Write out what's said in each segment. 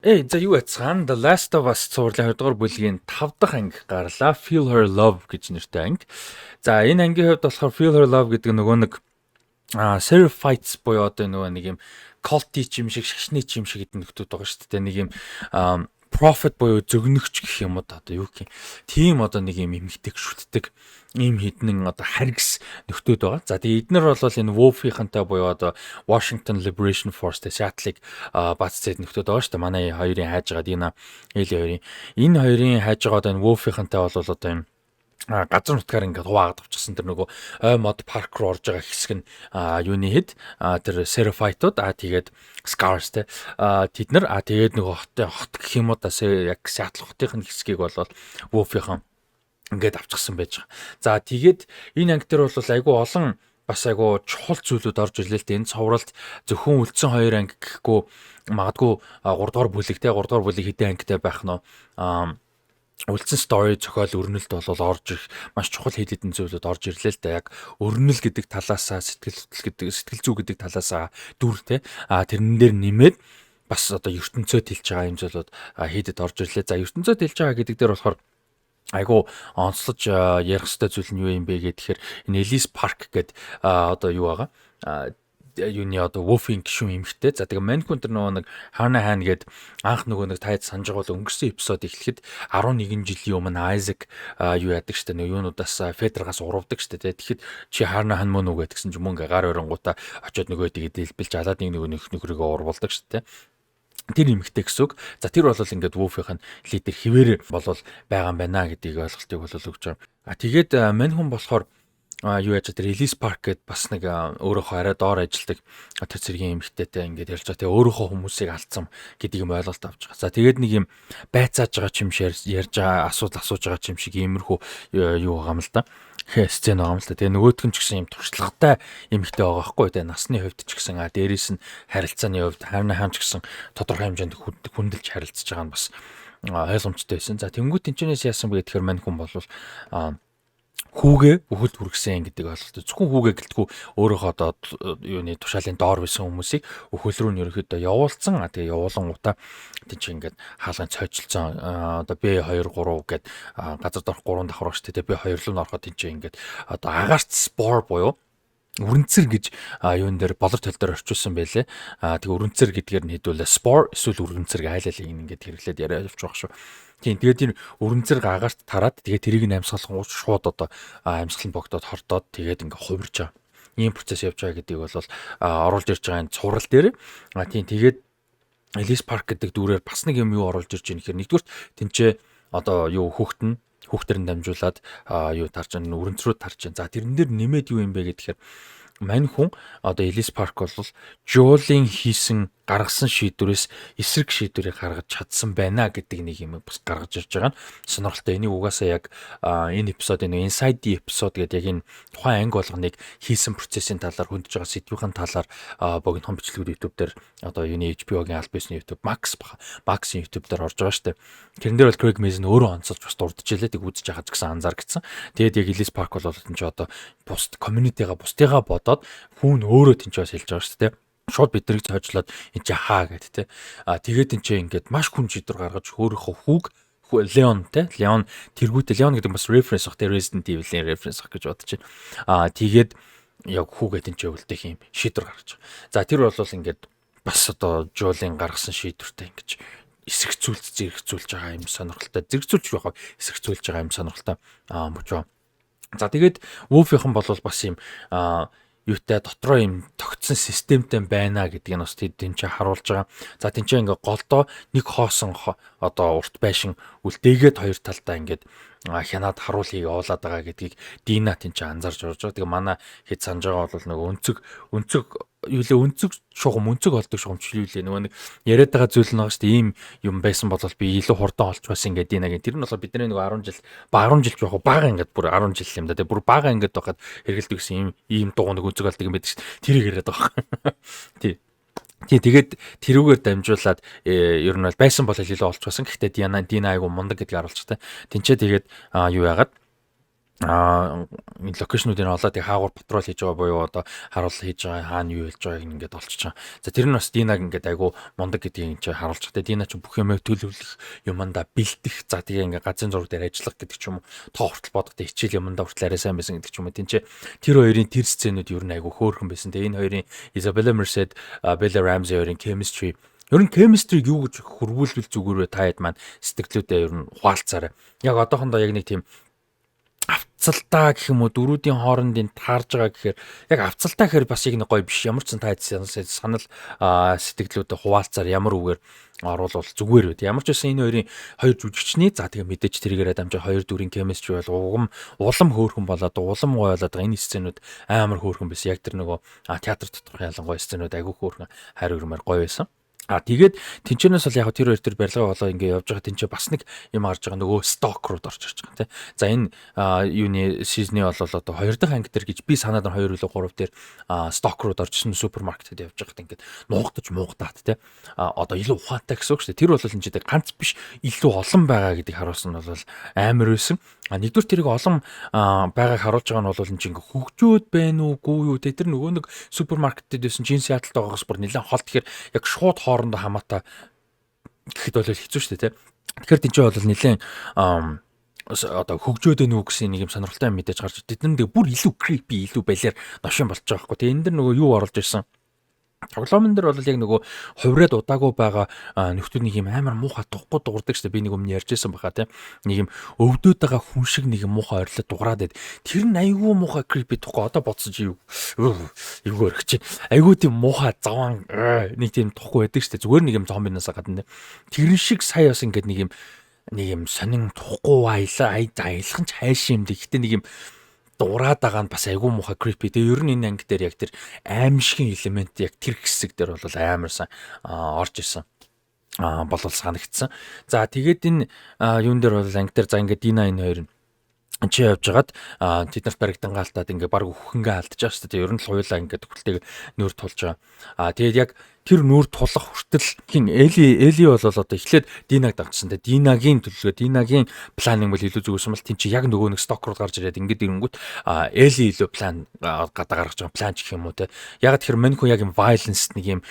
За юу яцгаан The Last of Us цувралын 2 дугаар бүлгийн 5 дахь анги гарлаа. Feel Her Love гэж нэртэй анги. За энэ ангийн хувьд болохоор Feel Her Love гэдэг нөгөө нэг Seraphites буюу одоо нөгөө нэг юм culty ч юм шиг, шашны ч юм шиг гэдэг нөхдүүд байгаа шүү дээ. Нэг юм prophet буюу зөгнөгч гэх юм уу одоо юу гэх юм. Тийм одоо нэг юм эмгтэг шүтдэг ийм хіднэн одоо харгас нөхдүүд байгаа. За тэгээ эднэр бол энэ WoW-ийнхантай буюу одоо Washington Liberation Force-тэй Seattle-ыг бац зэд нөхдүүд байгаа шүү дээ. Манай хоёрын хайжгаад Эли хоёрын энэ хоёрын хайжгаад энэ WoW-ийнхантай бол одоо юм газар нутгаар ингээд хуваагаад авчихсан тэр нөгөө ой мод парк руу орж байгаа хэсэг нь юуны хэд тэр Seraphite-ууд тэгээд Scars те тэд нар тэгээд нөгөө хот гэх юм уу яг Seattle хотын хэсгийг бол WoW-ийн ингээд авчихсан байж байгаа. За тэгээд энэ анги дээр бол айгүй олон бас айгүй чухал зүйлүүд орж ирлээ л дээ. Энэ цовралд зөвхөн үлдсэн 2 анги гэхгүй магадгүй 3 дугаар бүлэг те 3 дугаар бүлэг хэдэн ангитай байх нь үлдсэн story зохиол өрнөлт бол орж ирэх маш чухал хэд хэдэн зүйлүүд орж ирлээ л да. Яг өрнөл гэдэг талаасаа сэтгэл зүй гэдэг талаасаа дүр те тэрэн дээр нэмээд бас одоо ертөнцөөд хэлж байгаа юм зүйлүүд хийдэд орж ирлээ. За ертөнцөөд хэлж байгаа гэдэг дээр болохоор айгу онцлож ярих хэвээр зүйл нь юу юм бэ гэхээр энэ Elise Park гэдэг одоо юу байгаа юуны одоо WoW-ийн гишүүн эмэгтэй. За тэгээ Manhunt тэр нөгөө нэг Hannah Han гээд анх нөгөө нэг тайд санаж байгаа бол өнгөрсөн эпизод эхлэхэд 11 жилийн өмнө Isaac юу яадаг штэ нөгөө юунуудаас Federer-гаас урвдаг штэ. Тэгэхэд чи Hannah Han мөн үгүй гэдгсэн ч мөн гар оронгуудаа очиод нөгөө тэгээд дэлбэлж алаад нэг нөхрийгөө урвалдаг штэ. Тэр эмэгтэй гэсэн үг. За тэр бол ингээд WoW-ийн лидер хിവэр болол байгаа юм байна гэдгийг ойлголтыг бол өгч байгаа. Тэгээд Manhunt болохоор юу яаж тэр Elise Park гэдээ бас нэг өөрөөхөө арай доор ажилдаг тэр цэргийн эмэгтэйтэй ингээд ярьж байгаа. Тэгээ өөрөөхөө хүмүүсийг алдсан гэдгийг юм ойлголт авч байгаа. За тэгээд нэг юм байцааж байгаа ч юм шиг ярьж байгаа асуудал асууж байгаа ч юм шиг иймэрхүү юу байгаа юм л да. Сцен байгаа юм л да. Тэгээ нөгөөдг нь ч гэсэн юм туршлагатай эмэгтэй байгаа байхгүй тий. Насны хувьд ч гэсэн дээрээс нь харилцааны хувьд харна хаан ч гэсэн тодорхой хэмжээнд хүндэлж харилцаж байгаа нь бас ойлгомжтой байсан. За тэнгуү тэнчнээс яасан бэ гэхээр мань хүн бол хүүгээ өхөлд хүргэсэн гэдэг ойлголт. Зөвхөн хүүгээ гэлтгүү өөрөөхөө одоо юуны тушаалын доор байсан хүмүүсийг өхөл рүү нь ерөөхдөө явуулсан. Тэгээ явуулангуудаа тийч ингээд хаалган цойжилсан одоо B2 3 гээд газар дорх 3 давхар багш тэгээ B2 руу н ороход тийч ингээд одоо агаарт спор буюу үрэнцэр гэж юун дээр болор төл дээр орчуулсан байлээ. Тэгээ үрэнцэр гэдгээр нь хэдүүлээ спор эсвэл үрэнцэр айлал ингээд хэрэглээд яриа явж байгаа шүү. Тийм тэгээд энэ өрөнцөр гаагаарт тараад тэгээд тэрийг нь амьсгалангууд шууд одоо амьсгал нь богдоод хордоод тэгээд ингээ хувирж байгаа. Ийм процесс явж байгаа гэдгийг бол оруулж ирж байгаа энэ цуврал дээр. Тийм тэгээд Elise Park гэдэг дүүрээр бас нэг юм юу оруулж ирж байгаа нөхөр нэгдүгürt тэнцээ одоо юу хүүхдэр нь дамжуулаад юу тарж байгаа өрөнцрөө тарж байгаа. За тэрэн дээр нэмээд юу юм бэ гэхээр мань хүн одоо Elise Park бол Joel-ийн хийсэн гаргасан шийдвэрээс эсрэг шийдвэрийг гаргаж чадсан байна гэдэг нэг юм бас гаргаж ирж байгаа нь сонирхолтой. Энийг угаасаа яг энэ эпизодын Inside the Episode гэдэг яг энэ тухайн анги болгоныг хийсэн процессын талаар хөндөж байгаа сэдвийн талаар богинохон бичлэгүүд YouTube дээр одоо юуны HBO-гийн аль бисны YouTube Max-ийн YouTube дээр орж байгаа шүү дээ. Тэрэн дээр бол Craig Mazin өөрөө онцолж бас дурдж илээ тэг үзэж байгаа ч гэсэн анзаар гэсэн. Тэгээд яг Elise Park бол энэ ч одоо бус community-га бусдыгаа бодоод хүн өөрөө тэнцээ бас хэлж байгаа шүү дээ. Шууд биднийг цойжлоод энэ чи хаа гэд те. Тэгээд энэ чи ингээд маш хүн шийдвэр гаргаж өөрийнхөө хүүг Leon те. Leon тэргүүтээ Leon гэдэг бас reference ах те Resident Evil-ийн reference ах гэж бодож байна. Тэгээд яг хүүгээд энэ чи өвлдөх юм шийдвэр гаргаж байгаа. За тэр бол ингээд бас одоо Joel-ийн гаргасан шийдвэртэй ингэж зэрэгцүүлж байгаа юм сонирхолтой. Зэрэгцүүлж байгаа эсэргцүүлж байгаа юм сонирхолтой мөчөө. За тэгээд WoW-ийн бол бас юм юутай дотроо юм тогтсон системтэй байна гэдгийг нь бас тэнцээ харуулж байгаа. За тэнцээ ингээ голдоо нэг хоосон одоо урт байшин үлдээгээд хоёр талдаа ингээд хянаад харуулъя явуулаад байгаа гэдгийг Дина тэнцээ анзаарч орж байгаа. Тэгээ манай хэд санаж байгаа бол нэг өнцөг болдог шугамчлуулээ нөгөө нэг яриад байгаа зүйл нь байгаа шүү дээ. Ийм юм байсан бол би илүү хурдан олж байсан гэдэг Динагийн. Тэр нь бол бидний нөгөө 10 жил жоох бага ингээд бүр 10 жил юм да. Тэгээ бүр бага ингээд байхад хэрэгэлдэг гэсэн ийм дугуй нэг өнцөг болдог юм байдаг шүү дээ. Тэрийг яриад байгаа. Тий. Тэгээд тэрүүгээр дамжуулаад ер нь бол байсан бол илүү олж байсан. Гэхдээ Дина айгу мундаг гэдгийг харуулж та. Тинчээ тэгээд юу яагаад энэ локейшнуудын олоод яг хаагур патрол хийж байгаа буюу одоо харуулал хийж байгаа хаана юу хийж байгааг ингээд олчиж байгаа. За тэр нь бас Динаг ингээд айгу мундаг гэдгийг чинь харуулж байгаа. Дина ч бүх юмыг төлөвлөх, юмдаа бэлдэх, за тэгээ ингээд газрын зураг дээр ажиллах гэдэг ч юм уу. Тоо хүртэл бодохтой хичээл юмдаа хүртэл арай сайн байсан гэдэг ч юм уу. Тинчээ тэр хоёрын тэр сценүүд ер нь айгу хөөрхөн байсан. Тэгээ энэ хоёрын Isabella Merced, Bella Ramsey хоёрын chemistry ер нь chemistry юу гэж хөрвүүлбэл зүгээр вэ та хэд маань сэтгэлдээ ер нь хуалцаарай. Яг одоохондоо яг нэг тийм авцалтаа гэх юм уу дөрүүдийн хоорондын таарж байгаа гэхээр яг авцалтаа гэхээр бас яг нэг гоё биш. Ямар ч сан та санал сэтгэлдээ хуваалцаар ямар үгээр оруулал зүгээр үү. Ямар ч байсан энэ хоёрын хоёр жүжигчний за тэгээ мэдээж тэрийгээрээ дамжаа хоёр дүрийн chemistry бол улам хөөрхөн болоод улам гоё болоод байгаа энэ сценүүд амар хөөрхөн байсан. Яг тэр нөгөө театр доторх ялангуяа сценүүд айгүй хөөрхөн хайр өрмөр гоё байсан. Тэгээд тэнчэнээс бол яг тэр хоёр төр барилга болоо ингээ явж байгаа тэнчээ бас нэг юм харж байгаа нөгөө сток руу орж ирж байгаа тийм. За энэ юуны сизны бол одоо 2 дахь анги дээр гэж би санаад 2 үлээ 3 дээр сток руу оржсэн супермаркетэд явж байгаад ингээд нуугдаж муугдаад тийм. Одоо илүү ухаантай гэсэн үг шүү дээ. Тэр бол энэ ч ганц биш илүү олон байгаа гэдгийг харуулсан нь бол амар байсан. Нэгдүгээр тэрийг олон байгааг харуулж байгаа нь бол энэ чинь хөгжөөд байна уугүй юу те тэр нөгөө нэг супермаркетэд байсан чинь Сиэтлд байгаагаас бүр нэлээд хол тэгэхээр яг шууд хоорондоо хамаатай гэхэд бол хэцүү шүү дээ те. Тэгэхээр тийч бол нэлээд одоо хөгжөөд байна уу гэсэн нэг юм сонирхолтой мэдээж гарч тэднэр бүр илүү creepy илүү балиар новшин болж байгаа хгүй те энэ дэр нөгөө юу оруулж ирсэн тоглоомн дээр бол яг нөгөө хувраад удаагүй байгаа нөхдүүд нэг юм амар муухай тухгүй дуурдаг шүү дээ. Би нэг өмнө ярьжсэн баха тийм. Нэг юм өвдөд байгаа хүн шиг нэг юм муухай ойрлоо дуграад байд. Тэр нь айгүй муухай creepy тухгүй одоо бодсож юу өргөч. Айгүй тийм муухай заван нэг тийм тухгүй байдаг шүү дээ. Зүгээр нэг юм зомбинаас гадна. Тэр шиг сая бас ингээд нэг юм сонин тухгүй аялах нь хайш юм дээ. Гэтэ нэг юм дураад байгаа нь бас айгүй муухай creepy. Тэгээ ер нь энэ анги дээр яг тэр аимшигын элемент яг тэр хэсэг дээр бол амарсан орж исэн. Болол санагдсан. За тэгээд энэ юун дээр бол анги дээр за ингээд Дина энэ хоёр чи явж хагаад тэд нарт баригдан гаалтаад ингээ баг өхөнгөө алдаж байгаа шүү дээ. Ер нь л хуйлаа ингээ төгөлтэйг нүүр тулж байгаа. Тэгээд яг тэр нүүр тулах хүртэл хин Эли бол одоо эхлээд Динаг давчсан. Тэгээд Динагийн төлөвлөгөө, Динагийн планинг бол илүү зүгээрсэн бол тэн чи яг нөгөө нэг сток руу гарч ирээд ингээд ирэнгүүт Эли илүү план гадаа гаргаж байгаа план ч гэх юм уу те. Яг тэр Маньху яг юм violence нэг юм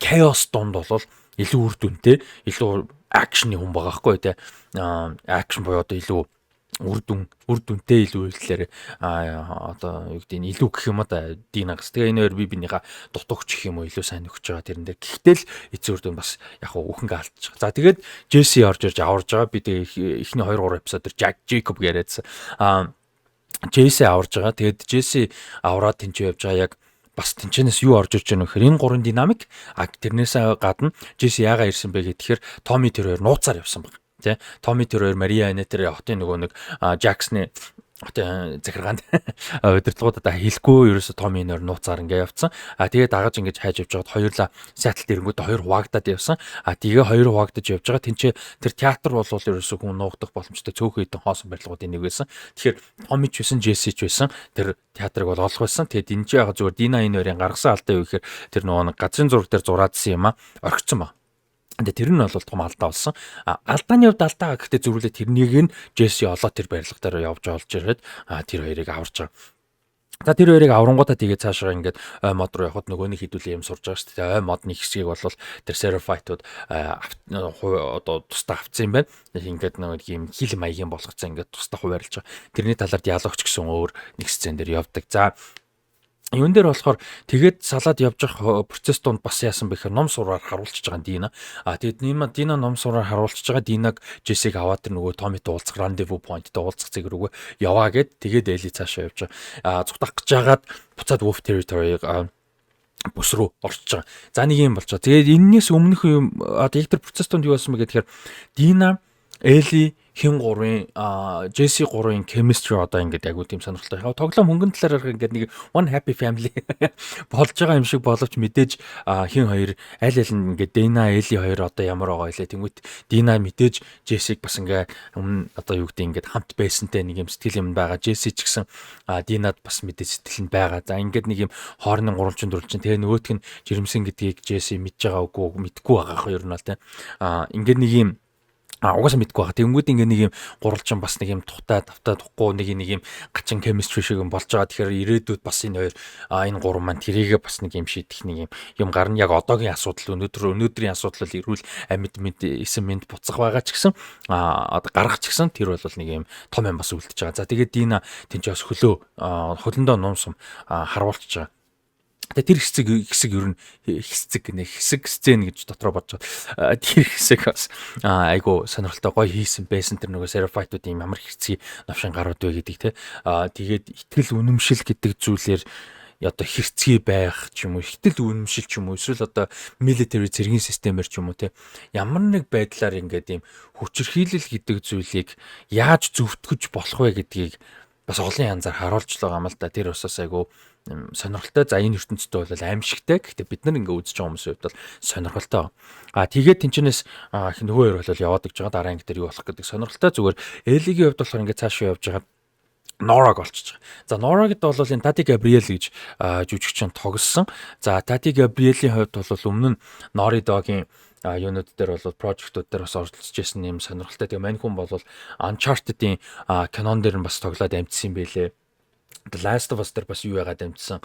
chaos донд бол илүү үр дүнтэй, илүү акшны хүн байгаа хгүй те. Акшн боёо одоо илүү үр дүнтэй илүү үйлдэлээр одоо юу гэдэг нь илүү гэх юм да Динагс. Тэгээ энэ хоёр бинийхээ дутууч гэх юм уу илүү сайн нөхөж байгаа тэрэн дээр. Гэхдээ л эцэг үр дүн бас яг үхэнгээ алдчих. За тэгээд Джесси орж ирж аварж байгаа. Би тэгээ эхний 2 3 эпизод дээр Джейкоб яриадсан. Джесси аварж байгаа. Тэгээд Джесси авраад тэнцээ явж байгаа яг бас тэнчэнээс юу орж ирж байгаа нөхөр энэ гурван динамик тэрнээсээ гадна Джесси яагаад ирсэн бэ гэхээр Томи тэр хоёр нууцаар явсан баг. Тэ Томи тэр хоёр Мария Анетер хотын нөгөө нэг Жаксны хотын захиргаанд удирдлагуудаа хэлэхгүй ерөөсө Томи нөр нууцаар ингээ явцсан. Тэгээд дагаж ингэж хайж явж байгаад хоёулаа Сиэтлд ирэнгүүт хоёр хуваагдаад явсан. Тэгээ хоёр хуваагдаж явж байгаа. Тинчээ тэр театр бол ерөөсө хүн нуугдах боломжтой цөөхөн хэдэн хоосон барилгуудын нэг байсан. Тэгэхээр Томи ч байсан, Джесси ч байсан. Тэр театрыг бол олох байсан. Тэгээд энэ ч яг зүгээр Дина энэ хоёрын гаргасан алдаа юу гэхээр тэр нөгөө газрын зураг дээр зураадсан юм орхицсон ба. Тэр нь бол том алдаа болсон. Алдааны хувьд алдаа гэхдээ зүрхлээ тэрнийг нь Джесси олоо тэр барилга дээр явж олж ирээд тэр хоёрыг аварч байгаа. За тэр хоёрыг аврангуудаа тэгээ цаашаа ингээд мод руу явхад нөгөө нэг хідүүлээ юм сурж байгаа шүү дээ. Модны хэсгийг бол тэр Seraphite-ууд одоо тусдаа авцсан юм байна. Ингээд нэг юм хил маягийн болгоцсон ингээд тусдаа хуваарлж байгаа. Тэрний талаар диалогч гэсэн өөр нэг сцен дээр явдаг. За юун дээр болохоор тэгээд салаад явж явах процесс донд бас яасан бэ гэхээр ном сураар харуулчихж байгаа Дина. Тэгээд Дина ном сураар харуулчихж байгаа Динаг Джессиг аваад тэр нөгөө Томитой уулзах рандеву поинттэй уулзах зэг рүүгээ яваа гэд тэгээд Эли цаашаа явж байгаа. Зүгтах гэж яагаад буцаад Wolf Territory-г бүс рүү орчиж байгаа. За нэг юм болж байгаа. Тэгээд энэс өмнөх юм одоо яг тэр процесс донд юу болсон бэ гэхээр Дина Эли хин гурвын Джесси гурвын chemistry одоо ингээд айгуу тийм сонирхолтой. Яг тоглоом хөнгөн талаар ингээд нэг one happy family болж байгаа юм шиг боловч мэдээж хин хоёр аль нь ингээд Дина Эли хоёр одоо ямар байгаа илээ. Тэнгүүт Дина мэдээж Джессиг бас ингээд одоо юу гэдэг ингээд хамт байсантай нэг юм сэтгэл юм байгаа. Джесси ч гэсэн Динад бас мэдээж сэтгэл нь байгаа. За ингээд нэг юм хоорны гурвалжин дөрвөлжин тэгээ нөгөөтг нь жирэмсэн гэдгийг Джесси мэдж байгаа үгүй мэдэхгүй байгаа хаа ер нь бол тийм. Ингээд нэг юм Угаасаа мэдгүй байгаа. Тэнгүүд ингээ нэг юм гурвалжин бас нэг юм тухтай тавтай тухгүй нэг юм гачин chemistry шиг юм болж байгаа. Тэгэхээр ирээдүйд бас энэ хоёр энэ гурван маань тэрийгээ бас нэг юм шийдэх нэг юм гарна. Яг одоогийн асуудал өнөөдрийн асуудал ирүүл амьд эсэм мэд буцах байгаа ч гэсэн одоо гарах ч гэсэн тэр бол нэг юм том юм бас үлдчихэж байгаа. За тэгээд Дина тэнцээ бас хөлөндөө нуумсам харуулчихж байгаа. Тэгээ тэр хэсэг ер нь хэсэг сцен гэж дотроо бодож байгаа. Тэр хэсэг бас айгу сонирхолтой гоё хийсэн байсан тэр нөгөө Seraphite-ууд юм ямар хэцгий новшин гарууд вэ гэдэг те. Тэгээд итгэл үнэмшил гэдэг зүйлээр одоо хэрцгий байх ч юм уу, итгэл үнэмшил ч юм уу, эсвэл одоо military цэргийн системээр ч юм уу те. Ямар нэг байдлаар ингээд юм хүчирхийлэл гэдэг зүйлийг яаж зөвтгөж болох вэ гэдгийг бас олон янзаар харуулж байгаа юм л да. Тэр бас айгу сонирхолтой. За энэ ертөнцийн бол аимшигтай. Гэхдээ бид нар ингээ үзэж байгаа хүмүүсийн хувьд бол сонирхолтой. Тэгээд тэнчнээс нөгөө хоёр бол яваад гэж байгаа. Дараа анги дээр юу болох гэдэг сонирхолтой. Зүгээр Элигийн хувьд болохоор ингээ цаашаа явж байгаа. Нораг олчиж байгаа. За Норагэд бол энэ Tati Gabrielle гэж жүжигчин тоглосон. За Tati Gabrielle-ийн хувьд бол өмнө нь Naughty Dog-ийн юунууд дээр бол project-ууд дээр бас оролцож байсан юм сонирхолтой. Тэгээ мань хүн бол Uncharted-ийн кинон дээр нь бас тоглоод амжсан юм байлээ. The Last of Us дээр бас юу яагаад амжсан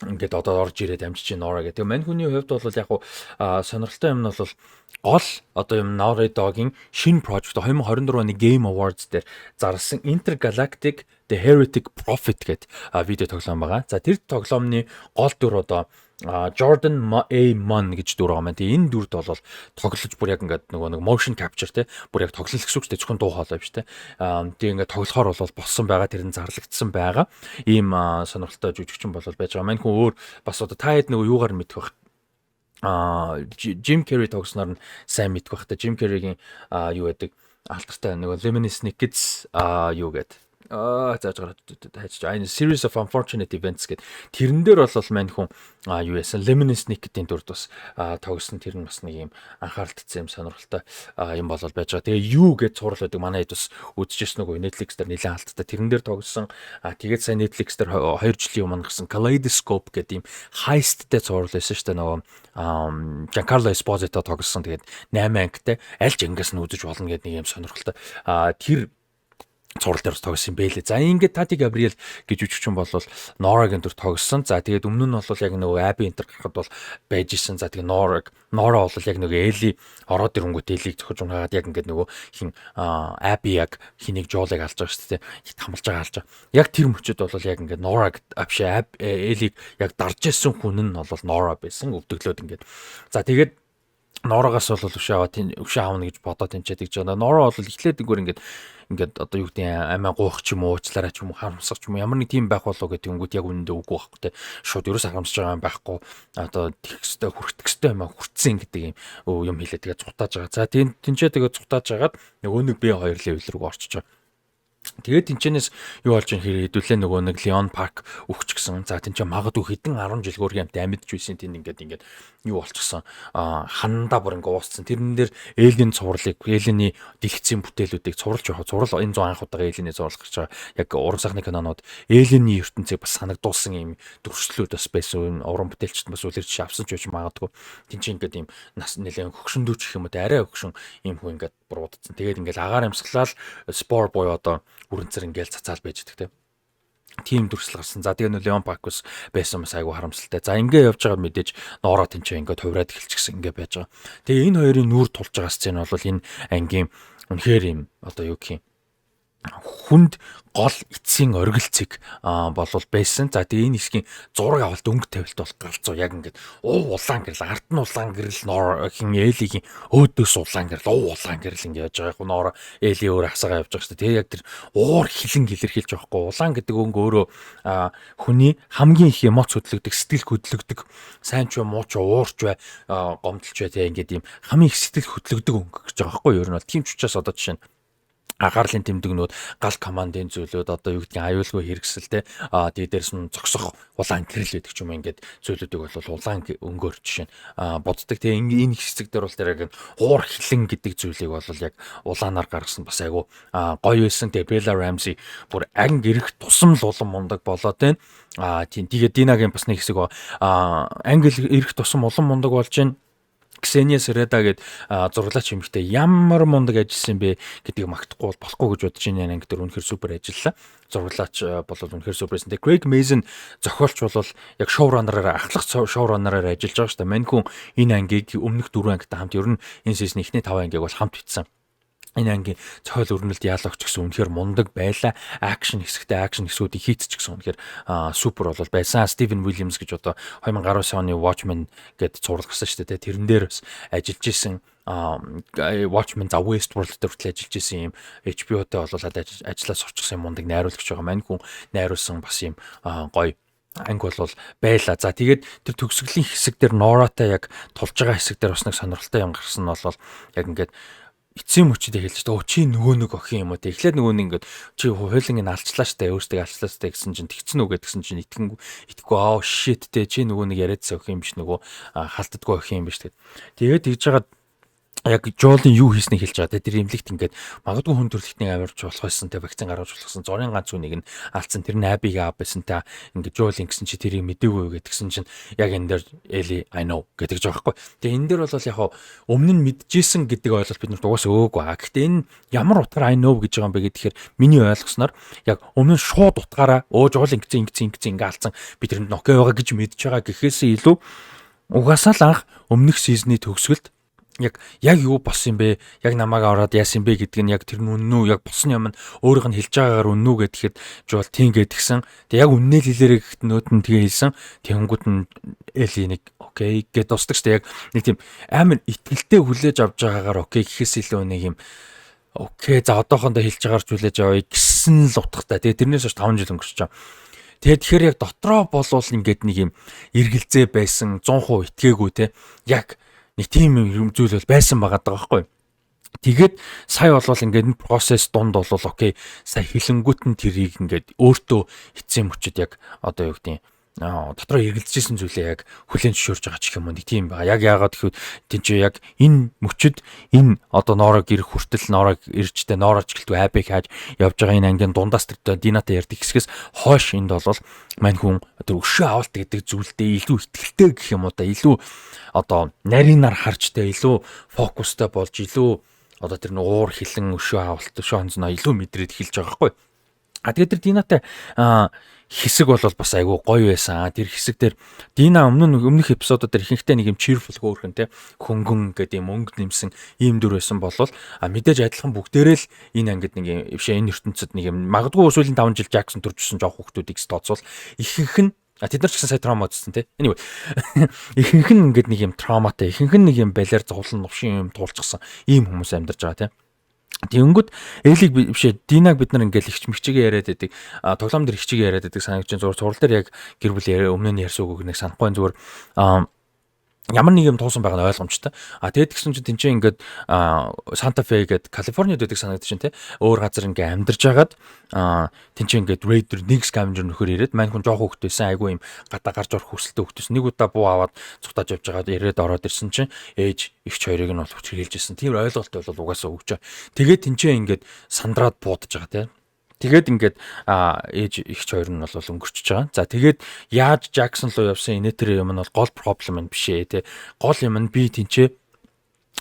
ингээд одоо орж ирээд амжиж Нора гэдэг. Мань хүний хувьд бол яг сонирхолтой юм нь бол гол одоо юм Naughty Dog-ийн шинэ project 2024 оны Game Awards дээр зарласан Intergalactic The Heretic Prophet гэдэг видео тоглоом байгаа. За тэр тоглоомны гол дүр одоо Jordan A. Munn гэж дүр байгаа маань. Тэгээ энэ дүрд бол тоглож бүр яг ингээд нэг motion capture те бүр яг тоглох гэсэн үг ч зөвхөн дуу хоолой биш те. Тэгээ ингээд тоглохоор бол болсон байгаа, тэр нь зарлагдсан байгаа. Ийм сонирхолтой жүжигчин бол байж байгаа. Мань хүн өөр бас одоо та хэд нэг юугаар мэдэх байх. Jim Carrey тогсноор нь сайн мэдэх байх та. Jim Carrey-гийн юу гэдэг алтартай нэг Lemony Snicket's юу гэдэг зааж гараад хайж байгаа. Энэ Series of Unfortunate Events гэдэг тэрэн дээр бол мань хүн юу яасан Lemony Snicket-ийн дүрд бас тогсон. Тэр нь бас нэг юм анхаарал татсан юм сонирхолтой юм болол байж байгаа. Тэгээ юу гэж цуврал байдаг манай хэд бас үзчихсэн нөгөө Netflix дээр нэлээд алдтай тэрэн дээр тогсон. Тэгээд сайн Netflix дээр 2 жилийн өмнө гарсан Kaleidoscope гэдэг юм heist-тэй цуврал байсан шүү дээ. Нөгөө Giancarlo Esposito тогсон. Тэгээд 8 ангитай аль ч ангиас нь үзэж болно гэдэг нэг юм сонирхолтой. Тэр цуврал дээр тогсон юм бэлээ. За ингээд Tati Gabrielle гэж жүжигчин бол Nora-гийн дүр тогсон. За тэгээд өмнө нь бол яг нөгөө Abby Enter гарахад бол байж исэн. За тэгээд Nora бол яг нөгөө Ellie ороод ирэнгүүт Ellie-г зөхөж унгаад яг ингээд нөгөө хин Abby яг хэнийг Joel-ыг алж байгаа шүү дээ. Хит хамлж байгаа алж байгаа. Яг тэр мөчөд бол яг ингээд Nora-г Ellie-г яг дарж исэн хүн нь бол Nora байсан. Өвдөглөөд ингээд. За тэгээд Норогоос бол өшөө аавна гэж бодоод тэнцээд гэж байна. Нора бол эхлээд ингээд одоо юу гэдэг амиа гуух ч юм уу, уучлаарай ч юм уу, харамсах ч юм уу, ямар нэг тийм байх болоо гэдэг юмгууд яг үнэндээ үгүй байхгүй те. Шууд ерөөс харамсаж байгаа юм байхгүй. Одоо тэгхстэй хүртгстэй юм хүртсэн гэдэг юм хэлээ тэгээ цутааж байгаа. За тэнцээ тэгээ цутааж агаад нөгөө нэг B2 level рүү орчиж байгаа. Тэгээд тэнчэнээс юу болж байгаа хэрэг хэдүүлээ нөгөө нэг Leon Park өгч гсэн. За тэнчээ магадгүй хэдэн 10 жилгээр юмтай амьдж байсан тэнд ингээд юу болчихсон. Ханандаа бүр ингээд уусцсан. Тэрэн дээр Alien цувралыг, Alien-ий дэлгэцийн бүтээлүүдийг цувралж байгаа. Цуврал энэ 100 анх удаага Alien-ий зурлах гэж байгаа. Яг уран сайхны кинонууд Alien-ий ертөнцийг бас санагдуулсан юм төгсчлүүд бас байсан. Уран бүтээлчд бас үлэрч авсан ч байж магадгүй. Тэнчээ ингээд юм нас нэлээд хөгшөндөөч гэх юм уу, арай хөгшөн юм хөө ингээд буруудсан. Тэгээд ингээд агаар амьсгалал спор буюу одоо үрэнцэр ингээл цацаал байж идэх тийм дүрслэл гарсан. За тэгээ нөө Leon Park-ус байсан бас айгу харамсалтай. За ингээ явж байгаа мэдээж Нора тэнцээ ингээд хувраад эхэлчихсэн ингээ байж байгаа. Тэгээ энэ хоёрын нүүр тулж байгаа сцен бол энэ ангийн үнэхээр юм одоо юу гэх юм хүнд гол эцсийн оргилцэг болвол байсан. За тэгээ энэ хэсгийн зураг авалт өнгө тавилт бол галзуу яг ингээд улаан гэрэл ард нь улаан гэрэл Нора-гийн Элигийн өөдөөс улаан гэрэл улаан гэрэл ингээд яаж байгаа. Нора Эли өөр хасаага явж байгаа шүү дээ. Тэгээ яг тэр уур хилэн илэрхийлж байгаа хгүй. Улаан гэдэг өнгө өөрөө хүний хамгийн их эмоц хөдлөгдөг, сэтгэл хөдлөгдөг, сайн ч юм уу ч уурч бай, гомдолч бай тэгээ ингээд юм хамгийн их сэтгэл хөдлөгдөг өнгө гэж байгаа хгүй. Ер нь бол тийм ч учраас одоо жишээ нь агарлын тэмдэгнүүд гал командын зүйлүүд одоо юу гэдгийг аюулгүй хэрэгсэл те тэгээ дээрс нь зогсох улаан гэрэл байдаг ч юм ингээд зүйлүүдийг бол улаан өнгөөр жишээ нь боддог. Тэгээ энэ хэсэг дээр бол тэр яг уур хилэн гэдэг зүйлийг бол яг улаанаар гаргасан бас айгу гоё байсан. Тэгээ Bella Ramsey бүр анги ирэх тусам л улам мундаг болоод байна. Тийм тэгээ Динагийн бас нэг хэсэг анги ирэх тусам улам мундаг болж байна. Ксения Середа гээд зураглаач юмхтэй ямар мундаг ажилласан бэ гэдгийг магтахгүй болохгүй гэж бодож байна. Анги дээр үнэхээр супер ажиллаа. Зураглаач бол үнэхээр суперсэн. Тэгээ Craig Mazin зохиолч бол яг шоураннераар ахлах шоураннераар ажиллаж байгаа шүү дээ. Мань хүн энэ ангийг өмнөх 4 ангитай хамт ер нь энэ сизний эхний 5 ангийг бол хамт бичсэн. Энэ ангийн цохол өрнөлт яалагч гэсэн үнэхээр мундаг байла. Акшн хэсэгтэй акшн хэсгүүдийг хийцч гэсэн үнэхээр супер бол байсан. Стивен Уильямс гэж одоо 2019 оны Watchmen гэд зурлаг гарсан шүү дээ. Тэрэн дээр бас ажиллаж исэн Watchmen за Westworld дээр хүртэл ажиллаж исэн юм HBO-тэй болоод ажиллаа сурчсан мундаг найруулагч байгаа. Мань хүн найруулсан бас юм гоё анги бол байла. За тэгээд тэр төгсгөлийн хэсэг дээр Норатай яг тулж байгаа хэсэг дээр бас нэг сонирхолтой юм гарсан нь бол яг ингээд эцсийн мөчөдөө хэлж та чи нөгөө нэг охин юм уу те эхлээд нөгөө нэг ингээд чи хуйланг нь алчлаа штэ өөртөө алчлаа штэ гэсэн чинь тэгцэн үү гэдгсэн чинь итгэхгүй shit те чи нөгөө нэг яриадсан охин юм биш нөгөө халтдаггүй охин юм биш тэгээд тэгж жагаад яг Жолын юу хийснийг хэлж байгаа те тэр имлэгт ингээд магадгүй хүн төрөлхтний авирч болох байсан те вакцин гаргаж болохсон зорын ганц үнийг нь алдсан тэр нь абиг аав байсан та ингээд Жол ингэсэн чи тэрийг мэдээгүй гэдгсэн чинь яг энэ дээр Eli I know гэдэг жоо байхгүй. Тэгээ энэ дээр бол яг өмнө нь мэдчихсэн гэдэг ойлголт бид нарт угаасаа өөгүй. Гэхдээ энэ ямар утгаар I know гэж байгаа юм бэ гэхээр миний ойлгосноор яг өмнө нь шууд утгаараа Жол ингэ алдсан би тэрэнд окей байгаа гэж мэдж байгаа гэхээсээ илүү угаасаа л анх өмнөх сизний төгсгөлд яг юу болсон юм бэ? Яг намайг ороод яасан бэ гэдг нь яг тэр нь үнэн үү? Яг болсон юм нь өөрийнх нь хэлж байгаагаар үнэн үү гэхэд жол тийм гэдгсэн. Тэг яг үннээ л хэлээрэй гэхэд нөт нь тэгээ хэлсэн. Тэнгүүд нь Эли нэг окей гэд тусдаг штэ яг нэг тийм амар итгэлтэй хүлээж авч байгаагаар окей гэхээс илүү нэг юм окей за одоохондоо хэлж байгаагаар ч хүлээж авъя гэсэн л утгатай. Тэгээ тэрнээс хойш 5 жил өнгөрч байгаа. Тэгэхээр яг дотроо болвол ингээд нэг юм эргэлзээ байсан 100% итгээгүй те яг нэг тийм юм зүйл бол байсан байгаа байхгүй. Тэгээд сая болвол ингээд энэ процесс дунд бол окей сая хилэнгүүт нь тэрийг ингээд өөртөө эцсийн мөчөд яг одоо юу гэдэг дотроо эргэлзэжсэн зүйлээ яг хүлээн зөвшөөрж байгаа ч юм уу нэг тийм байгаа. Яг яагаад гэвэл тийм чи яг энэ мөчөд энэ одоо ноорог ирэх хүртэл ноорог иржтэй ноорооч гэлтгүй айбек хааж явж байгаа энэ ангийн дундаас тэр динатай ярддаг хэсгээс хойш энд бол мань хүн тэр өшөө авалт гэдэг зүйлдээ илүү ихтгэлтэй гэх юм уу да илүү одоо нарийнаар харжтай илүү фокустай болж илүү одоо тэр уур хилэн өшөө авалт өшөө хонцноо илүү мэдрээд эхэлж байгаа байхгүй. Тэгээд тэр динатай хэсэг бол бас айгүй гоё байсан. Тэр хэсэг дээр Дина өмнөх эпизодод дээр ихэнхдээ нэг юм cheerful хөөрхөн те хөнгөн гэдэг юм өнгө нэмсэн ийм дүр байсан болвол мэдээж адилхан бүгдээрээ л энэ ангид нэг юм бишээ энэ ертөнцид нэг юм магадгүй сүүлийн 5 жил Jackson төржсэн жоох хүмүүсийг тооцвол ихэнх нь тэд нар ч гэсэн сая травма үзсэн те. Anyway ихэнх нь ингээд нэг юм травматай ихэнх нь нэг юм балиар зовлон новшин юм туулчихсан ийм хүмүүс амьдарч байгаа те. Тэнгүүд Элиг бишээ Динаг бид нар ингээл ихч мэгчигээ яриад байдаг. Тоглоом дээр ихчигээ яриад байдаг санагч зураг турал дээр яг гэр бүл өмнө нь ярьсан үг нэг санахгүй зүгээр ямар нэг юм туусан байгаа нь ойлгомжтой. Тэгээд тэгсэн чинь тэнцээ ингээд Санта Фе гэдэг Калифорнид байдаг санагдаж чинь те. Өөр газар ингээд амьдарч хагаад тэнцээ ингээд Raider нэг scavenger нөхөр ирээд мань хүн жоох хөвгтөөсөн айгүй юм гадаа гарч орох хүсэлтэй хөвгтөөсөн. Нэг удаа буу аваад цухтааж явж байгаад ирээд ороод ирсэн чинь ээж ихч хоёрыг нь бол хүчрхийлжсэн. Тийм ойлголт бол угаасаа өгч байгаа. Тэгээд тэнцээ ингээд сандраад буудаж байгаа те. Тэгээд ингээд ээж ихч хоёр нь бол өнгөрчихөж байгаа. За тэгээд яаж Jackson руу явсан инэтэр юм нь бол гол проблем нь биш ээ те. Гол юм нь би тэнцээ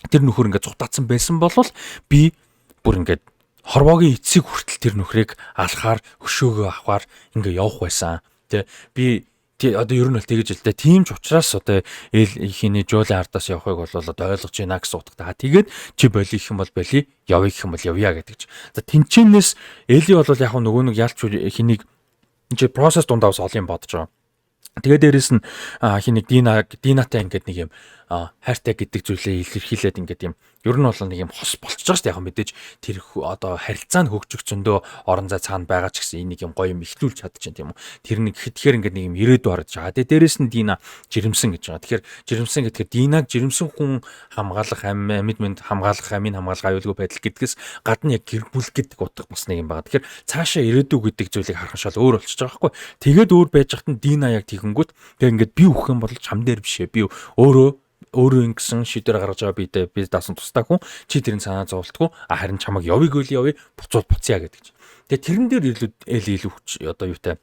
тэр нөхөр ингээд цухтаацсан байсан болвол би бүр ингээд хорвоогийн эцсийг хүртэл тэр нөхрийг алхаар хөшөөгөө авахаар ингээд явах байсан. Тэ би одоо ер нь бол тэгэж л дээ. Тийм ч учраас одоо ихний Жолийн ардаас явахыг бол одоо ойлгож байна гэсэн утгатай. Тэгээд чи боли их юм бол боли, явъя гэх юм бол явъя гэдэг ч. За тэнчэнээс Эли бол яг нөгөө нэг ялч хэнийг чи процесс дундаа бас олон бодож байгаа. Тэгээд дээрэс нь хэнийг Динатай ингээд нэг юм хайртай гэдэг зүйлээ илэрхийлээд ингээд юм ер нь бол нэг юм хос болчихж байгаа шүү дээ. Яг мэдээж тэр одоо харилцаа нь хөгжих зөндөө орон зай цаана байгаа ч гэсэн энийг юм гоё юм ихлүүлж чадчихээн тийм үү. Тэр нэг тэгэхээр ингээд нэг юм ирээдүй харагдаж байгаа. Тэгээд дээрэс нь Дина жирэмсэн гэж байгаа. Тэгэхээр жирэмсэн гэхээр Динаг жирэмсэн хүн хамгаалах амьд хамгаалах амийн хамгаалах аюулгүй байдал гэдгээс гадна яг гэр бүл гэдэг утга бас нэг юм байгаа. Тэгэхээр цаашаа ирээдүй гэдэг зүйлийг харах шал өөр болчихж байгаа байхгүй. Тэгээд өөр байж хат нь Дина яг тэгэнгүүт тэг ингээд би үхэх юм бол чам дээр бишээ. Би өөрөө ингэсэн шийдвэр гаргаж байгаа би даасан тустай хүн чи тэрийн санаа зовлтгүй харин чамайг явъя буцаад буцъя гэдэг чинь. Тэгээ тэрэн дээр илүү хүч одоо юутай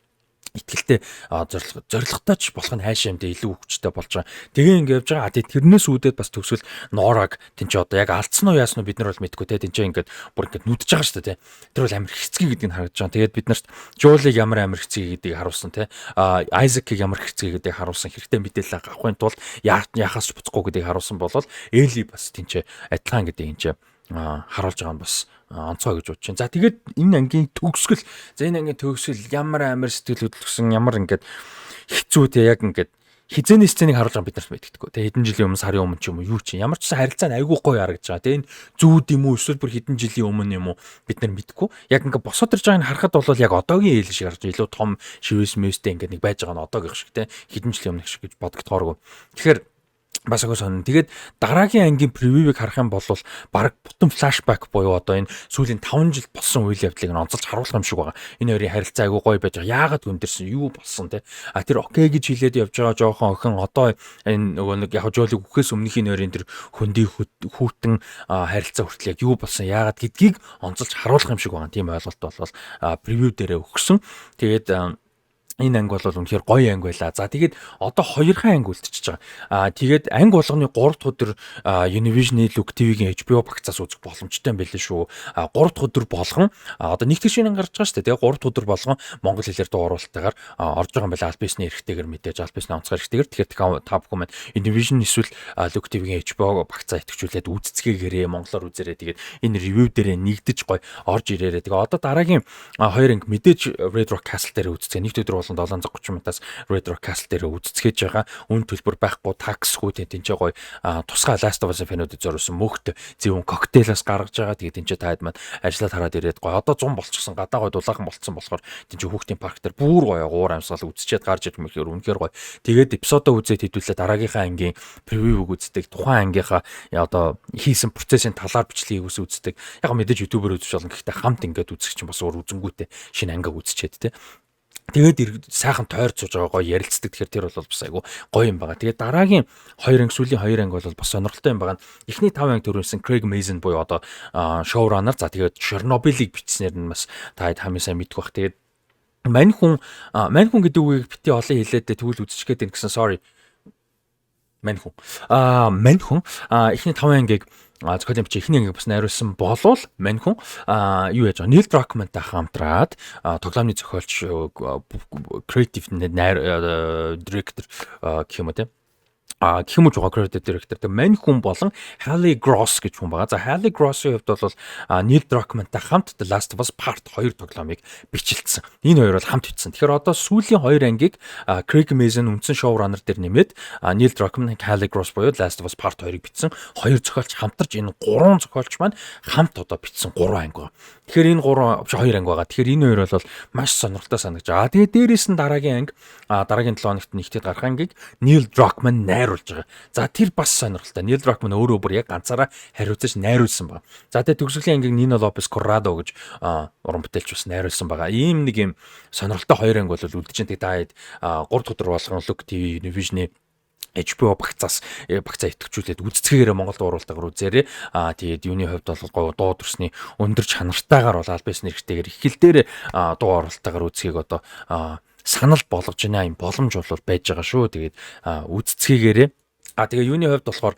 итгэлтэй зоригтой ч болох нь хайшаа юмдээ илүү хүчтэй болж байгаа. Тэгээ ингээд явж байгаа. Тэрнээс үүдээд бас төгсгөл Нораг тэнцээ одоо яг алдсан уу яасан уу бид нар бол мэдгүй те тэнцээ ингээд бүр ингээд нүдэж байгаа шүү дээ те. Тэр бол амар хэцгий гэдгийг харагдаж байгаа. Тэгээд бид нарт Жолиг ямар амар хэцгий гэдгийг харуулсан те. Айзекийг ямар хэцгий гэдгийг харуулсан. Хэрэгтэй мэдээлэл авахын тулд яахаас ч буцахгүй гэдгийг харуулсан болол Эли бас тэнцээ адилхан гэдэг энэ харуулж байгаа нь бас онцгой гэж бодож байна. За тэгээд энэ ангийн төгсгөл ямар амар сэтгэл хөдлөсөн ямар ингээд хэцүү те яг ингээд хизээний сценыг харуулж байгаа бид нарт мэддэггүй. Тэгээ хэдэн жилийн өмнө сарын өмнө ч юм уу юу ч ямар ч харилцаа нь айгүй гоё харагдаж байгаа. Тэгээ энэ зүүд юм уу эсвэл бүр хэдэн жилийн өмнө юм уу бид нар мэдгүй. Яг ингээд босоод ирж байгааг нь харахад бол яг одоогийн ээлж шиг харж илүү том шивэс мэстэй ингээд нэг байж байгаа нь одоогийнх шиг те хэдэн жилийн өмнөх шиг гэж бодогдохооргүй. Тэгэхээр бас агуу сонь. Тэгээд дараагийн ангийн превьюг харах юм бол баг бутан флашбек буюу одоо энэ сүүлийн 5 жил болсон үйл явдлыг нь онцолж харуулах юм шиг байгаа. Энэ хоёрын харилцаа айгүй гоё байж байгаа. Яагаад хүндэрсэн юу болсон те. Тэр окей гэж хэлээд явж байгаа жоохон охин одоо энэ нөгөө нэг яг Жолиг үхээс өмнөхийн хоёрын тэр хөндөй хүүтэн харилцаа хүртэл яг юу болсон яагаад гэдгийг онцолж харуулах юм шиг байгаа. Тийм ойлголт бол превью дээрээ өгсөн. Тэгээд энэ анги бол үнэхээр гоё анги байлаа. За тэгээд одоо 2хан анги үлдчихэж байгаа. Тэгээд анги болгоны 3 дахь өдөр Univision-ийн Look TV-гийн HBO багцаас үзэх боломжтой юм байлээ шүү. 3 дахь өдөр болгон одоо нэг тийшээ гарч байгаа шүү дээ. Тэгээд 3 дахь өдөр болгон монгол хэлээр дууруулалтайгаар орж байгаа юм байлаа. Альбисны эрхтэйгээр мэдээж альбисны онцгой эрхтэйгээр. Тэгэхээр та бүхэн маань Univision эсвэл Look TV-гийн HBO багцаа идэвхжүүлээд үзцгээгээрээ монголоор үзээрэй. Тэгээд энэ ревю дээрээ нэгдэж гоё орж ирээрээ. Тэгээд одоо дараагийн 2 анги мэдээж Red Rock Castle дээр үзцгээ. Нэг өдөр 730 минутаас Red Rock Castle дээр үзцгээж байгаа. Үн төлбөр байхгүй таксгүй тэнцээ гоё тусгай Last of Us фэнүүдэд зориулсан мөхт зөвхөн коктейлээс гаргаж байгаа. Тэгээд тэнцээ таад маань ажиллаад хараад ирээд гоё одоо 100 болчихсон. Гадаа гоё дулаахан болцсон болохоор тэнцээ хүүхдийн парк дээр бүр гоё уур амьсгал үзчихэд гарч ирэх мэхээр үнэхээр гоё. Тэгээд эпизодоо үзээд хэдүүлээ дараагийнхаа ангийн превьюг үздэг. Тухайн ангийнхаа одоо хийсэн процессын талаар бичлэгийг үздэг. Яг мэдээж YouTube-оор үзэж болно. Гэхдээ хамт ингээд үзэх чинь бас өөр үзэнгүүтээ шинэ ангиг үзчихэд те. Тэгээд сайхан тойрч сууж байгаа гоё ярилцдаг. Тэгэхээр тэр бол бас айгу гоё юм байгаа. Тэгээд дараагийн 2 анги сүүлийн 2 анги бол бас сонирхолтой юм байгаа. Эхний 5 анги төрүүлсэн Craig Mazin буюу одоо шоураннер. За тэгээд Chernobyl-ыг бичснээр нь бас та хамгийн сайн мэдэх бах. Тэгээд мань хүн гэдэг үгийг бити олон хэлээд тэгвэл үзчих гээд гэсэн sorry. Мань хүн эхний 5 ангийг зөвхөн чи эхний ангийг бас найруулсан болвол мань хүн юу яаж байгаа Neil Druckmann-тай хамтраад тоглоомны зохиолч creative director гэх юм уу те гэх юм уу creative director тэг мань хүн болон Halle Gross гэж хүн байгаа. За Halle Gross-ийн хувьд бол Neil Druckmann-тай хамт The Last of Us Part 2 тоглоомыг бичлэлсэн. Энэ хоёр бол хамт бичсэн. Тэгэхээр одоо сүүлийн 2 ангийг Craig Mazin үндсэн шоураннер дээр нэмээд Neil Druckmann, Halle Gross буюу The Last of Us Part 2-ыг бичсэн. Хоёр зохиолч хамтарч энэ 3 зохиолч маань хамт одоо бичсэн 3 анги байна. Тэгэхээр энэ 2 анги байгаа. Тэгэхээр энэ хоёр бол маш сонирхолтой санагдаж байгаа. Тэгээд дээрээс нь дараагийн анги дараагийн 7 хоногт нэгтгэж гарах ангийг Neil Druckmann найруулж байгаа. За тэр бас сонирхолтой. Neil Druckmann өөрөө бүр яг ганцаараа хариуцаж найруулсан байна. За тэгээд төгсгөлийн ангийг Nina Lopez Corrado гэж уран бүтээлч бас найруулсан байгаа. Ийм нэг юм сонирхолтой 2 анги бол үлдэж байна. Тэгээд 3 дахь өдөр болгон Look TV Univision-ийн HBO багцаа идэвхжүүлээд үзцгээрээ Монголд оруулалтаар үзээрээ. Тэгээд юуны хувьд бол дуу төрсний өндөр чанартайгаар бол альбисны эрхтэйгээр их хэл дээр дуу оруулалтаар үзхийг одоо санал болгож байна. Юм боломж бол байж байгаа шүү. Тэгээд үзцгээрээ тэгээ юуны хувьд болохоор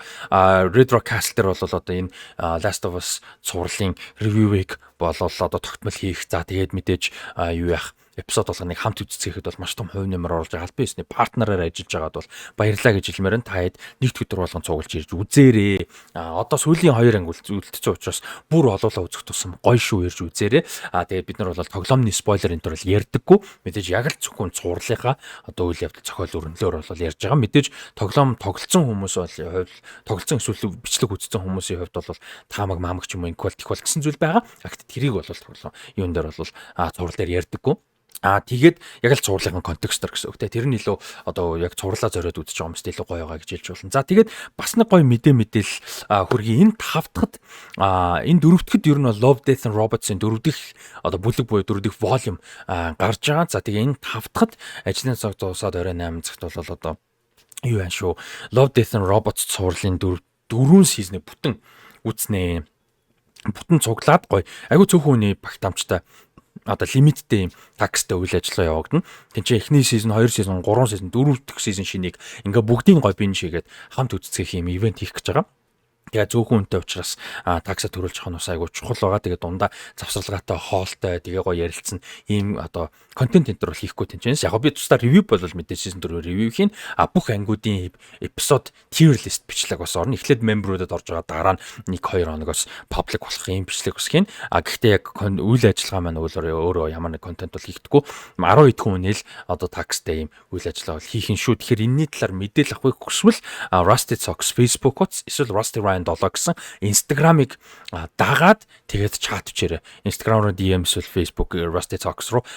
Red Rock Castle дээр бол одоо энэ Last of Us цувралын ревьюийг болол одоо тогтмол хийх. За тэгээд мэдээж юу яах эпизод болгоныг хамт үзцгээхэд бол маш том хувь нэмэр оруулж байгаа. Аль биесний партнераар ажиллаж байгаад бол баярлалаа гэж хэлмээр нь таад нэгд өдөр болгон цуглаж ирж үзээрээ. Одоо сүүлийн 2 анги үлдсэн учраас бүр олоолаа үзэх тусам гоё шүү ирж үзээрээ. Тэгээд бид нар бол тоглоомны спойлер энэ төр бол ярьдаггүй. Мэдээж яг л зөвхөн цуурлынхаа одоо үйл явдал зохиол өрнөлөөр бол ярьж байгаа. Мэдээж тоглоом тоглолцсон хүмүүс бол тоглолцсон эсвэл бичлэг үзсэн хүмүүсийн хувьд бол таамаг маамаг ч юм уу инквалт их бол гэсэн зүйл байгаа. Гэхдээ тэрийг бол тоглоом юун дээр бол цуврал дээр ярьдаггүй. Тэгээд яг л цувралын контекстор гэсэн үг те тэр нь илүү одоо яг цувралаа зориод үзэж байгаа юм сте илүү гоё байгаа гэж хэлж болно. За тэгээд бас нэг гоё мэдээл хөргий энэ 5 дахьд энэ 4 дахьд ер нь Love Death and Robots-ын 4 дахь одоо бүлэг буюу 4 дахь volume гарч байгаа. За тэгээд энэ 5 дахьд ажлын цаг дуусаад орой 8 цагт бол одоо юу байна шүү Love Death and Robots цувралын 4 сизний бүтэн үзнэ. Бүтэн цуглаад гоё. Айгу цөөхөн хүний багтаамжтай одоо лимиттэй юм такстай үйл ажиллагаа явагдана. Тинчээ эхний сизон, 2 сизон, 3 сизон, 4 дахь сизон шинийг ингээ бүгдийн гой бин шигээд хамт үзцгэх юм ивент хийх гэж байгаа. Тэгээ зөөхөн үнэтэй учраас такса төрүүлж авах нь бас айгүй чухал байгаа. Тэгээ дундаа завсарлагатай хоолтой тэгээ гоё ярилцсан ийм одоо контент энэ төр бол хийхгүй тэнчээс. Яг би тусдаа ревю бол мэдээж сизон 4 ревю хийн. Бүх ангиудын эпизод tier list бичлэг бас орно. Эхлээд мемберүүдэд орж байгаа, дараа нь 1-2 хоногоос паблик болох ийм бичлэг бас хийн. Гэхдээ яг үйл ажиллагаа маань өөрөө ямар нэг контент бол хийхдэггүй. 12 хүн нэл одоо такстай ийм үйл ажиллагаа бол хийх нь шүү. Тэгэхээр энэний талаар мэдээлэл авахыг хүсвэл Rusty Socks Facebook утас эсвэл Rusty Ryan 7 гэсэн Instagram-ыг дагаад тэгээд чат бичээрэй. Instagram руу DM эсвэл Facebook Rusty Talks руу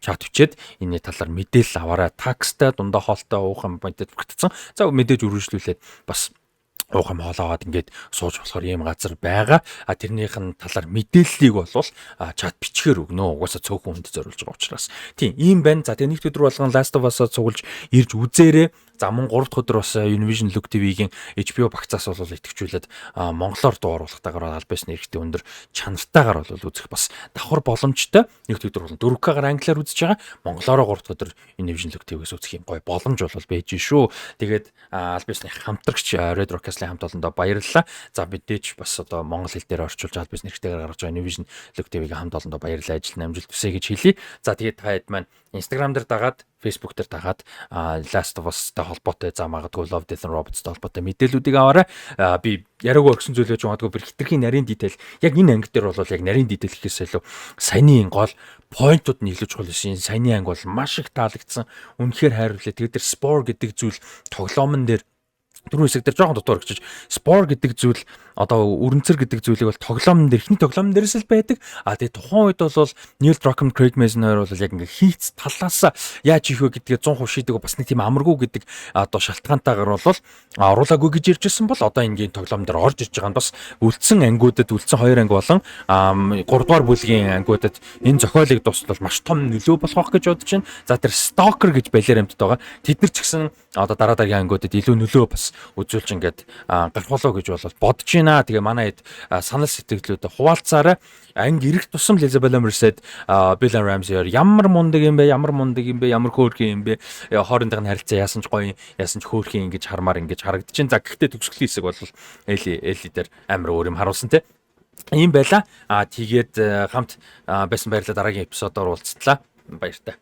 чат бичээд энэ талаар мэдээлэл аваарай. Такстай дундаа хоолтой уух юм бодод бүтцэн. За мэдээж үргэлжлүүлээд бас уух юм хоолоогоод ингээд сууж болохоор ийм газар байгаа. Тэрнийх нь талаар мэдээллийг болвол чат бичгээр өгнө. Угаасаа цөөхөн хүнд зориулж байгаа учраас. Тийм ийм байна. За тэгээ нэг өдөр болгон Last of Us-аа цуглаж ирж үзээрэй. За мөн 3 дахь өдөр бас Univision Look TV-гийн HBO багцаас бол итгэвчүүлээд монголоор дуу оруулахтайгаар албаас нэрхтээ өндөр чанартайгаар бол үзэх бас давхар боломжтой. Нэг өдөр бол 4K-гаар англиар үзэж байгаа. Монголоор 3 дахь өдөр Univision Look TV-гээс үзэх юм гоё боломж бол байж шүү. Тэгээд албасны хамтрагч Red Rockcast-ийн хамт олондоо баярлалаа. За мэдээж бас одоо монгол хэл дээр орчуулж албас нэрхтэйгээр гаргаж байгаа Univision Look TV-гийн хамт олондоо баярлалаа. Ажил нь амжилт хүсье гэж хэлье. За тэгээд та хэд маань Instagram дээр дагаад, Facebook дээр дагаад Last of Us-тай холбоотой за магадгүй Love Death and Robots-тай холбоотой мэдээллүүдийг аваарай. Би яриаггүй орсон зүйлөөж магадгүй бүр хитрхийн нарийн дитейл яг энэ анги дээр бол яг нарийн дитейл гэхээс илүү саяны гол поинтууд нь илүү чухал байсан. Саяны анги бол маш их таалагдсан. Үнэхээр хайрлалаа. Тэгээд тэр Spore гэдэг зүйл тоглоомн дээр дөрөв хэсэг дээр жоохон дутуур гिचж Spore гэдэг зүйл одоо өрөнцөр гэдэг зүйлийг бол тоглоомн дээр ихний тоглоомн дээрээс л байдаг. Тэгээ тухайн үед бол Neil Druckmann, Craig Mazin хоёр бол яг ингээ хийц талаас яаж хийх вэ гэдгээ 100% шийдэг бас нэг тийм амаргүй гэдэг одоо шалтгаантайгаар бол оруулаагүй гэж иржсэн бол одоо энгийн тоглоомн дээр орж ирж байгаа нь бас үлдсэн ангиудад үлдсэн 2 анги болон 3 дугаар бүлгийн ангиудад энэ зохиолыг дуустал маш том нөлөө болох гэж бодож байна. За тэр Stalker гэж балер амьтад байгаа. Тэд нар ч гэсэн одоо дараа дараагийн ангиудад илүү нөлөө бас үзүүлж ингээд гарах болоо гэж бодож байна. Тэгээ манай хэд санал сэтгэлдээ хуваалцаарай. Анги ирэх тусам Elizabeth Merced, Bill Ramsey ямар мундаг юм бэ? Ямар хөөрхөн юм бэ? Хоорондын харилцаа яасан ч гоё, яасан ч хөөрхөн ингэж хармаар ингэж харагдчихээн. За гэхдээ төгсгөлийн хэсэг бол Элли дээр амар өөр юм харуулсан те. Ийм байла. Тэгээд хамт байсан баярлалаа. Дараагийн эпизодоор уулзтлаа. Баяртай.